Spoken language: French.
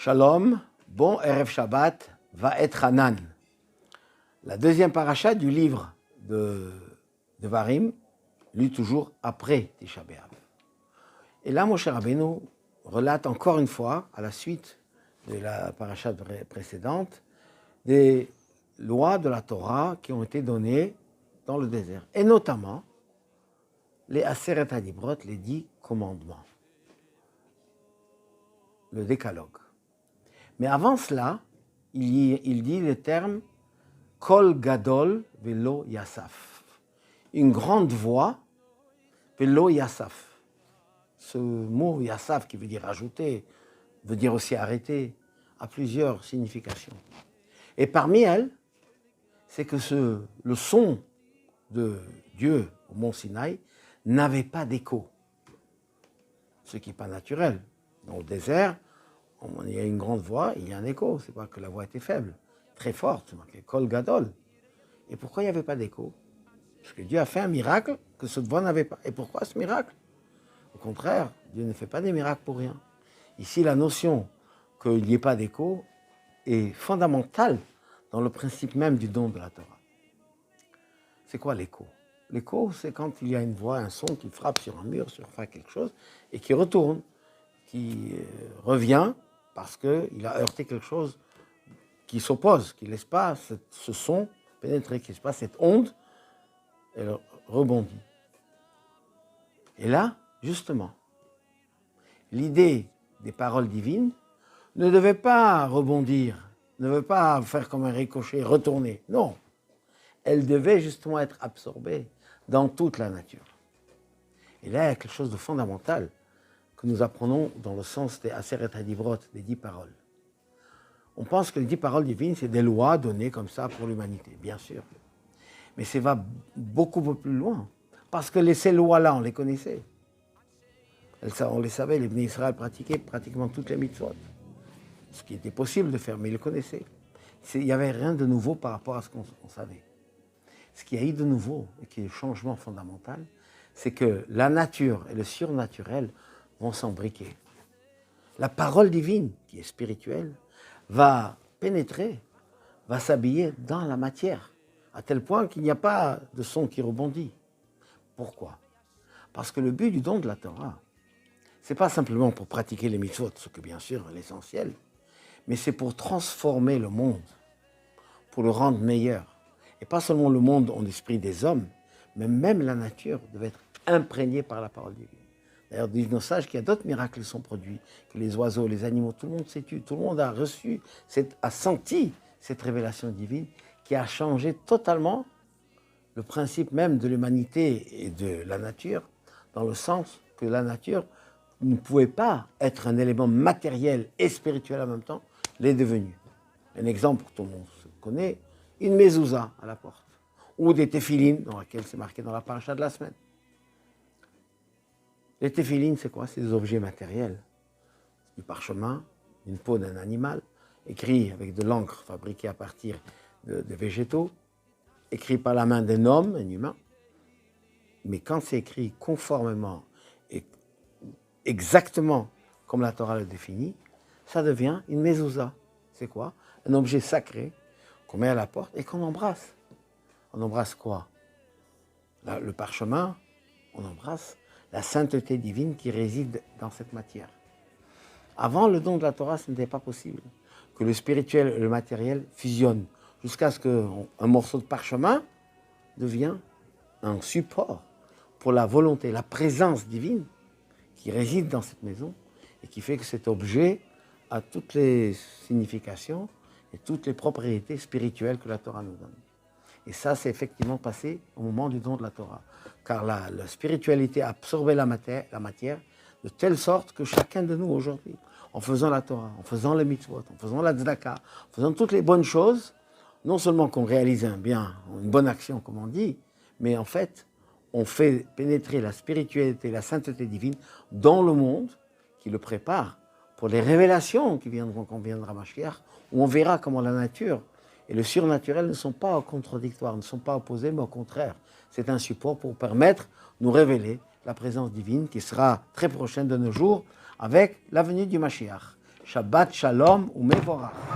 Shalom, bon Erev Shabbat, va être Hanan. La deuxième paracha du livre de Devarim, lu toujours après Tisha B'Av. Et là, Moshe Rabbeinu relate encore une fois, à la suite de la paracha précédente, des lois de la Torah qui ont été données dans le désert. Et notamment, les Aseret HaDibrot, les 10 commandements. Le décalogue. Mais avant cela, il dit le terme Kol Gadol Velo Yassaf. Une grande voix, Velo Yassaf. Ce mot Yassaf, qui veut dire ajouter, veut dire aussi arrêter, a plusieurs significations. Et parmi elles, c'est que le son de Dieu au mont Sinaï n'avait pas d'écho. Ce qui n'est pas naturel. Dans le désert, il y a une grande voix, il y a un écho. C'est pas que la voix était faible, très forte, c'est marqué Kol Gadol. Et pourquoi il n'y avait pas d'écho? Parce que Dieu a fait un miracle que cette voix n'avait pas. Et pourquoi ce miracle? Au contraire, Dieu ne fait pas des miracles pour rien. Ici, la notion qu'il n'y ait pas d'écho est fondamentale dans le principe même du don de la Torah. C'est quoi l'écho? L'écho, c'est quand il y a une voix, un son qui frappe sur un mur, sur quelque chose, et qui retourne, qui revient parce qu'il a heurté quelque chose qui s'oppose, qui ne laisse pas ce son pénétrer, qui ne laisse pas cette onde, elle rebondit. Et là, justement, l'idée des paroles divines ne devait pas rebondir, ne devait pas faire comme un ricochet, retourner. Non, elle devait justement être absorbée dans toute la nature. Et là, il y a quelque chose de fondamental que nous apprenons dans le sens des Aseret HaDivrot, des 10 paroles. On pense que les 10 paroles divines, c'est des lois données comme ça pour l'humanité, bien sûr. Mais ça va beaucoup plus loin, parce que ces lois-là, on les connaissait. On les savait, les Bnei Israël pratiquaient pratiquement toutes les mitzvot. Ce qui était possible de faire, mais ils le connaissaient. Il n'y avait rien de nouveau par rapport à ce qu'on savait. Ce qu'il y a eu de nouveau, et qui est le changement fondamental, c'est que la nature et le surnaturel vont s'embriquer. La parole divine, qui est spirituelle, va pénétrer, va s'habiller dans la matière, à tel point qu'il n'y a pas de son qui rebondit. Pourquoi? Parce que le but du don de la Torah, ce n'est pas simplement pour pratiquer les mitzvot, ce que bien sûr est l'essentiel, mais c'est pour transformer le monde, pour le rendre meilleur. Et pas seulement le monde en l'esprit des hommes, mais même la nature devait être imprégnée par la parole divine. D'ailleurs, disent nos sages qu'il y a d'autres miracles qui sont produits, que les oiseaux, les animaux, tout le monde s'est tué, tout le monde a reçu, a senti cette révélation divine qui a changé totalement le principe même de l'humanité et de la nature, dans le sens que la nature ne pouvait pas être un élément matériel et spirituel en même temps, l'est devenue. Un exemple que tout le monde connaît, une mezouza à la porte, ou des téphilines, dans laquelle c'est marqué dans la paracha de la semaine. Les téphilines, c'est quoi? C'est des objets matériels. Du parchemin, une peau d'un animal, écrit avec de l'encre fabriquée à partir de végétaux, écrit par la main d'un homme, un humain. Mais quand c'est écrit conformément et exactement comme la Torah le définit, ça devient une mezouza. C'est quoi? Un objet sacré qu'on met à la porte et qu'on embrasse. On embrasse quoi? Le parchemin, on embrasse la sainteté divine qui réside dans cette matière. Avant le don de la Torah, ce n'était pas possible que le spirituel et le matériel fusionnent jusqu'à ce qu'un morceau de parchemin devienne un support pour la volonté, la présence divine qui réside dans cette maison et qui fait que cet objet a toutes les significations et toutes les propriétés spirituelles que la Torah nous donne. Et ça, c'est effectivement passé au moment du don de la Torah. Car la spiritualité a absorbé la matière de telle sorte que chacun de nous aujourd'hui, en faisant la Torah, en faisant les mitzvot, en faisant la tzedaka, en faisant toutes les bonnes choses, non seulement qu'on réalise un bien, une bonne action, comme on dit, mais en fait, on fait pénétrer la spiritualité, la sainteté divine dans le monde qui le prépare pour les révélations qui viendront quand viendra Mashiach, où on verra comment la nature et le surnaturel ne sont pas contradictoires, ne sont pas opposés, mais au contraire, c'est un support pour permettre de nous révéler la présence divine qui sera très prochaine de nos jours avec la venue du Mashiach. Shabbat Shalom umevorach.